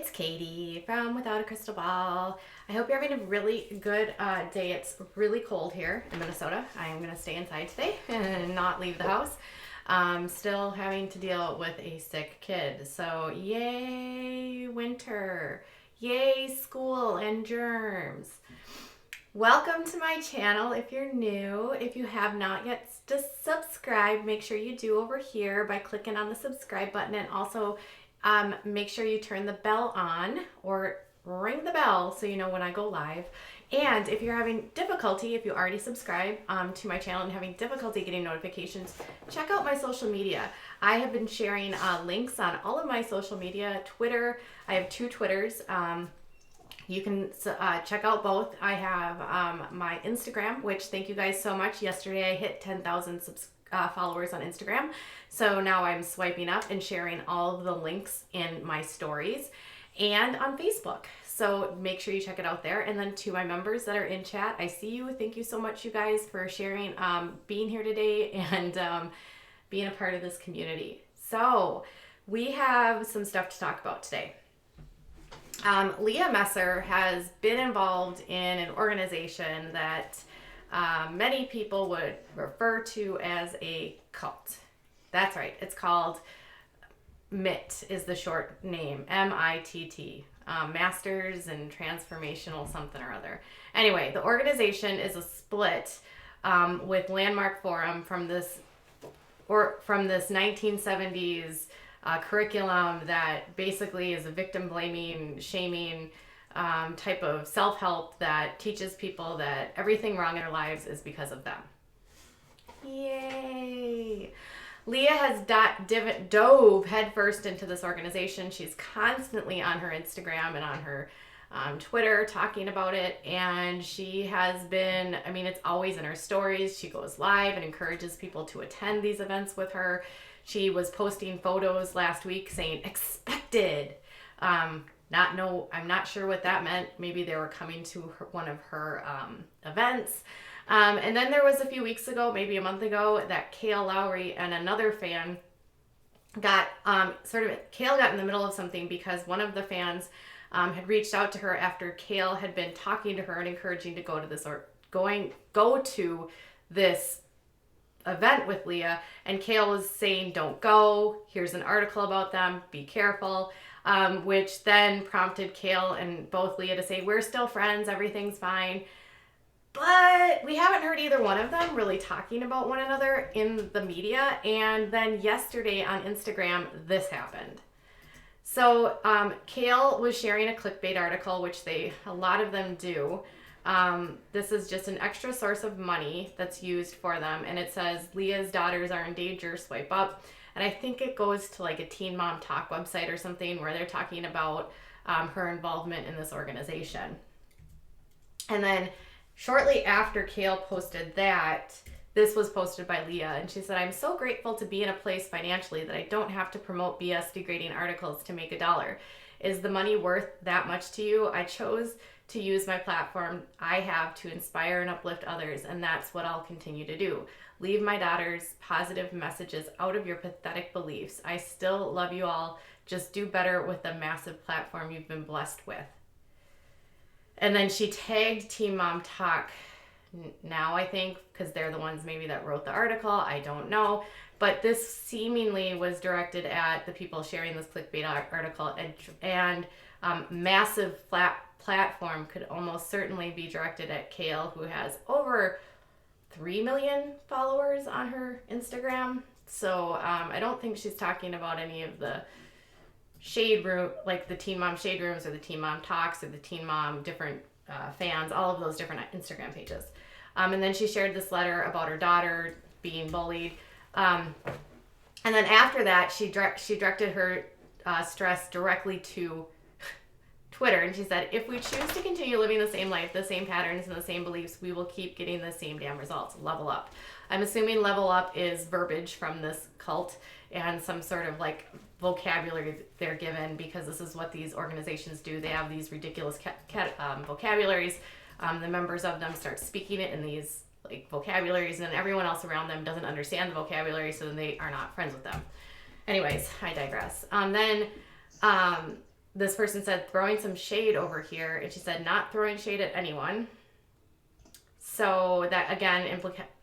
it's Katie from Without a Crystal Ball. I hope you're having a really good day. It's really cold here in Minnesota. I am going to stay inside today and not leave the house. Still having to deal with a sick kid. So yay winter. Yay school and germs. Welcome to my channel if you're new. If you have not yet subscribed, make sure you do over here by clicking on the subscribe button, and also make sure you turn the bell on or ring the bell so you know when I go live. And if you're having difficulty, if you already subscribe to my channel and having difficulty getting notifications, check out my social media. I have been sharing links on all of my social media. Twitter, I have 2 Twitters. You can check out both. I have my Instagram, which thank you guys so much. Yesterday I hit 10,000 followers on Instagram. So now I'm swiping up and sharing all of the links in my stories, and on Facebook. So make sure you check it out there. And then to my members that are in chat, I see you. Thank you so much, you guys, for sharing, being here today, and being a part of this community. So we have some stuff to talk about today. Leah Messer has been involved in an organization that many people would refer to as a cult. That's right. It's called MITT is the short name, MITT, Masters in Transformational something or other. Anyway, the organization is a split with Landmark Forum from this 1970s curriculum that basically is a victim blaming, shaming type of self-help that teaches people that everything wrong in their lives is because of them. Yay! Leah has dove headfirst into this organization. She's constantly on her Instagram and on her Twitter talking about it, and she has been, I mean, it's always in her stories. She goes live and encourages people to attend these events with her. She was posting photos last week saying expected. I'm not sure what that meant. Maybe they were coming to one of her events. And then there was a few weeks ago, maybe a month ago, that Kail Lowry and another fan got Kail got in the middle of something because one of the fans had reached out to her after Kail had been talking to her and encouraging to go to this event with Leah, and Kail was saying, don't go, here's an article about them, be careful, which then prompted Kail and both Leah to say, we're still friends, everything's fine. But we haven't heard either one of them really talking about one another in the media. And then yesterday on Instagram, this happened. So Kail was sharing a Clickbait article, which a lot of them do. This is just an extra source of money that's used for them. And it says, Leah's daughters are in danger, swipe up. And I think it goes to like a Teen Mom Talk website or something where they're talking about her involvement in this organization. And then shortly after Kail posted that, this was posted by Leah, and she said, I'm so grateful to be in a place financially that I don't have to promote BS degrading articles to make $1. Is the money worth that much to you? I chose to use my platform I have to inspire and uplift others, and that's what I'll continue to do. Leave my daughter's positive messages out of your pathetic beliefs. I still love you all. Just do better with the massive platform you've been blessed with. And then she tagged Teen Mom Talk now, I think, because they're the ones maybe that wrote the article. I don't know. But this seemingly was directed at the people sharing this clickbait article, and massive platform could almost certainly be directed at Kail, who has over 3 million followers on her Instagram. So I don't think she's talking about any of the shade room, like the Teen Mom shade rooms or the Teen Mom Talks or the Teen Mom different fans, all of those different Instagram pages. And then she shared this letter about her daughter being bullied. And then after that, she directed her stress directly to Twitter. And she said, if we choose to continue living the same life, the same patterns, and the same beliefs, we will keep getting the same damn results. Level up. I'm assuming level up is verbiage from this cult and some sort of like vocabulary they're given, because this is what these organizations do. They have these ridiculous vocabularies. The members of them start speaking it in these like vocabularies, and everyone else around them doesn't understand the vocabulary, so then they are not friends with them. Anyways, I digress. Then this person said, throwing some shade over here. And she said, not throwing shade at anyone. So that, again,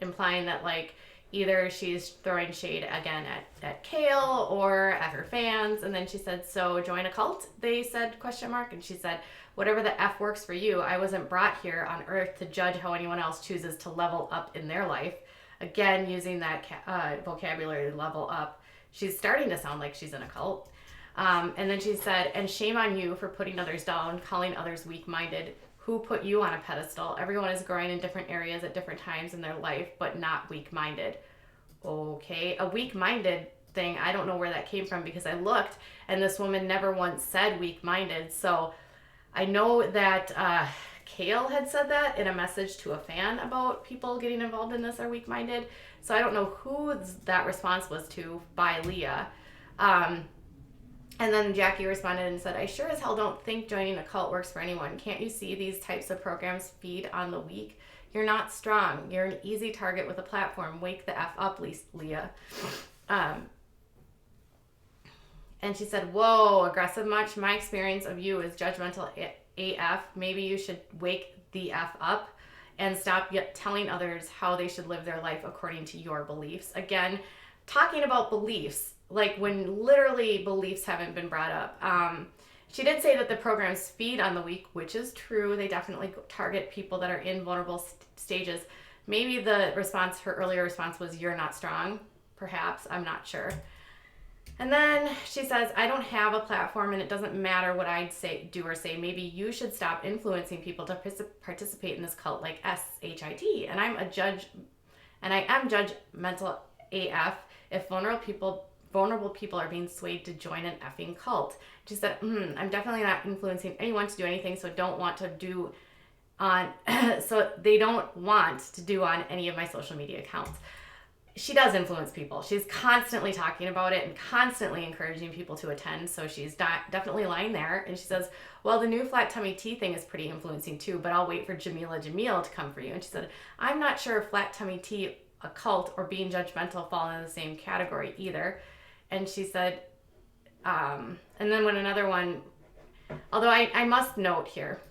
implying that, like, either she's throwing shade again at Kail or at her fans. And then she said, so join a cult? They said, question mark. And she said, whatever the F works for you. I wasn't brought here on earth to judge how anyone else chooses to level up in their life. Again, using that vocabulary, level up. She's starting to sound like she's in a cult. And then she said, and shame on you for putting others down, calling others weak-minded. Who put you on a pedestal? Everyone is growing in different areas at different times in their life, but not weak-minded. Okay, a weak-minded thing, I don't know where that came from, because I looked and this woman never once said weak-minded. So I know that Kail had said that in a message to a fan about people getting involved in this are weak-minded. So I don't know who that response was to by Leah. And then Jackie responded and said, I sure as hell don't think joining a cult works for anyone. Can't you see these types of programs feed on the weak? You're not strong. You're an easy target with a platform. Wake the F up, Leah. And she said, whoa, aggressive much? My experience of you is judgmental AF. Maybe you should wake the F up and stop telling others how they should live their life according to your beliefs. Again, talking about beliefs, like when literally beliefs haven't been brought up. She did say that the programs feed on the weak, which is true. They definitely target people that are in vulnerable stages. Maybe the response, her earlier response was, you're not strong. Perhaps, I'm not sure. And then she says, I don't have a platform and it doesn't matter what I'd do or say. Maybe you should stop influencing people to participate in this cult like SHIT. And I am judgmental AF if vulnerable people are being swayed to join an effing cult. She said, I'm definitely not influencing anyone to do anything, so they don't want to do on any of my social media accounts. She does influence people. She's constantly talking about it and constantly encouraging people to attend, so she's definitely lying there. And she says, well, the new flat tummy tea thing is pretty influencing too, but I'll wait for Jamila Jamil to come for you. And she said, I'm not sure if flat tummy tea, a cult, or being judgmental fall in the same category either. And she said, and then when another one, although I must note here,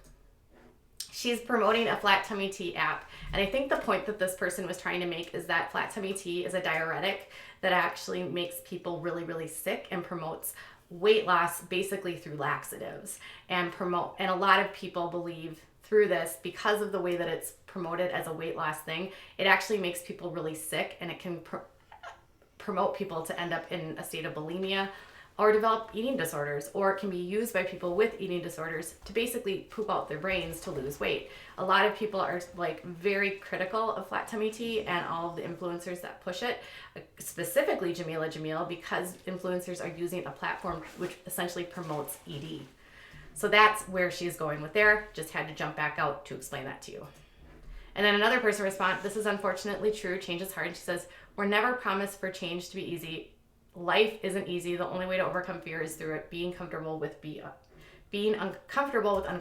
she's promoting a flat tummy tea app. And I think the point that this person was trying to make is that flat tummy tea is a diuretic that actually makes people really, really sick and promotes weight loss basically through laxatives. And a lot of people believe through this, because of the way that it's promoted as a weight loss thing, it actually makes people really sick, and it can promote people to end up in a state of bulimia or develop eating disorders, or it can be used by people with eating disorders to basically poop out their brains to lose weight. A lot of people are like very critical of flat tummy tea and all of the influencers that push it, specifically Jamila Jamil, because influencers are using a platform which essentially promotes ED. So that's where she's going with there. Just had to jump back out to explain that to you. And then another person responded, this is unfortunately true. Change is hard. And she says, we're never promised for change to be easy. Life isn't easy. The only way to overcome fear is through it. Being comfortable with being comfortable with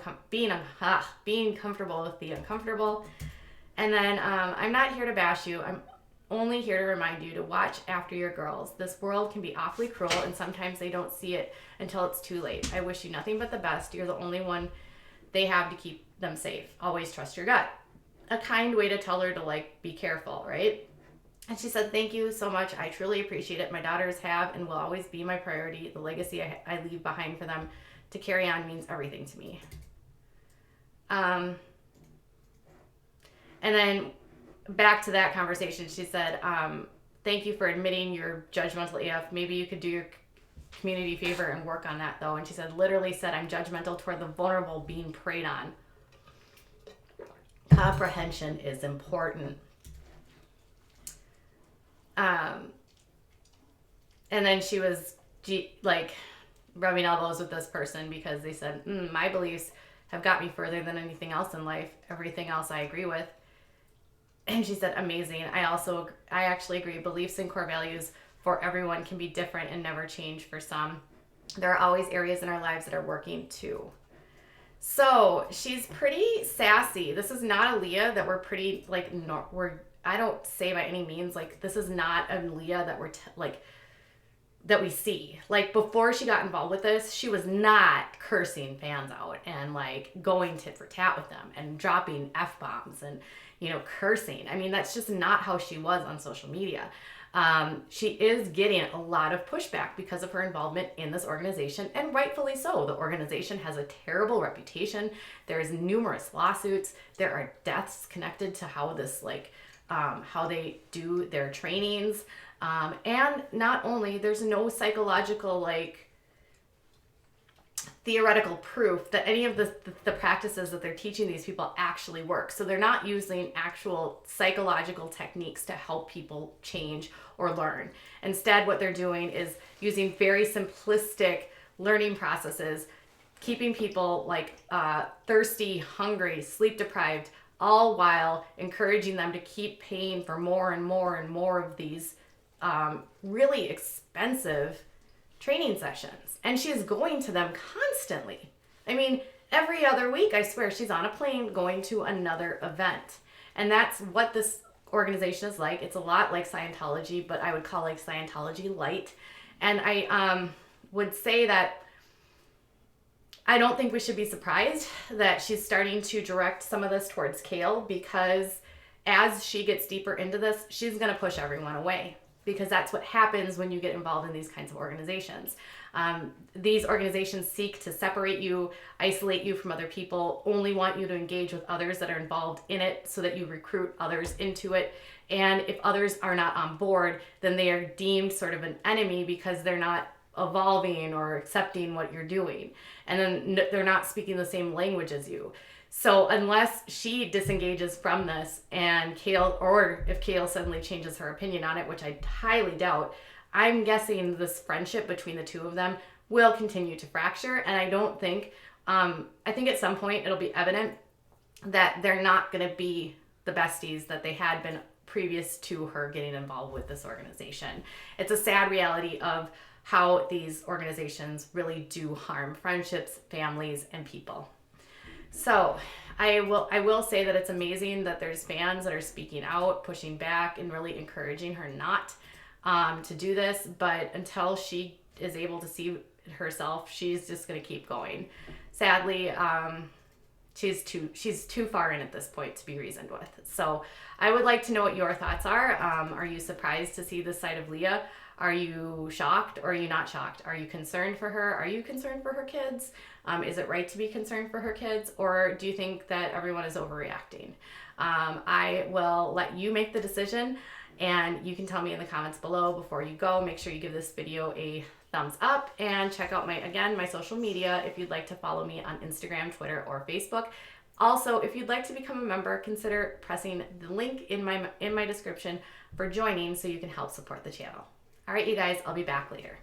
the uncomfortable. And then I'm not here to bash you. I'm only here to remind you to watch after your girls. This world can be awfully cruel, and sometimes they don't see it until it's too late. I wish you nothing but the best. You're the only one they have to keep them safe. Always trust your gut. A kind way to tell her to be careful, right? And she said, thank you so much. I truly appreciate it. My daughters have and will always be my priority. The legacy I leave behind for them to carry on means everything to me. And then back to that conversation, she said, thank you for admitting you're judgmental AF. Maybe you could do your community favor and work on that, though. And she said, literally said, I'm judgmental toward the vulnerable being preyed on. Comprehension is important. And then she was rubbing elbows with this person because they said, my beliefs have got me further than anything else in life. Everything else I agree with. And she said, amazing. I actually agree. Beliefs and core values for everyone can be different and never change for some. There are always areas in our lives that are working too. So she's pretty sassy. This is not a Leah that we're pretty I don't say by any means, this is not a Leah that we're that we see. Like before she got involved with this, she was not cursing fans out and like going tit for tat with them and dropping F-bombs and, cursing. I mean, that's just not how she was on social media. She is getting a lot of pushback because of her involvement in this organization, and rightfully so. The organization has a terrible reputation. There's numerous lawsuits. There are deaths connected to how this, how they do their trainings. And not only, there's no psychological, theoretical proof that any of the practices that they're teaching these people actually work. So they're not using actual psychological techniques to help people change or learn. Instead, what they're doing is using very simplistic learning processes, keeping people thirsty, hungry, sleep deprived, all while encouraging them to keep paying for more and more and more of these really expensive training sessions. And she's going to them constantly. I mean, every other week, I swear, she's on a plane going to another event. And that's what this organization is like. It's a lot like Scientology, but I would call Scientology light. And I would say that I don't think we should be surprised that she's starting to direct some of this towards Kail, because as she gets deeper into this, she's going to push everyone away, because that's what happens when you get involved in these kinds of organizations. These organizations seek to separate you, isolate you from other people, only want you to engage with others that are involved in it so that you recruit others into it. And if others are not on board, then they are deemed sort of an enemy because they're not evolving or accepting what you're doing. And then they're not speaking the same language as you. So unless she disengages from this and Kail, or if Kail suddenly changes her opinion on it, which I highly doubt, I'm guessing this friendship between the two of them will continue to fracture. And I don't think, I think at some point it'll be evident that they're not going to be the besties that they had been previous to her getting involved with this organization. It's a sad reality of how these organizations really do harm friendships, families, and people. So I will say that it's amazing that there's fans that are speaking out, pushing back, and really encouraging her not to do this. But until she is able to see herself, she's just going to keep going. Sadly, she's too far in at this point to be reasoned with. So I would like to know what your thoughts are. Are you surprised to see this side of Leah? Are you shocked, or are you not shocked? Are you concerned for her? Are you concerned for her kids? Is it right to be concerned for her kids? Or do you think that everyone is overreacting? I will let you make the decision, and you can tell me in the comments below. Before you go, make sure you give this video a thumbs up and check out my social media if you'd like to follow me on Instagram, Twitter, or Facebook. Also, if you'd like to become a member, consider pressing the link in my description for joining so you can help support the channel. All right, you guys, I'll be back later.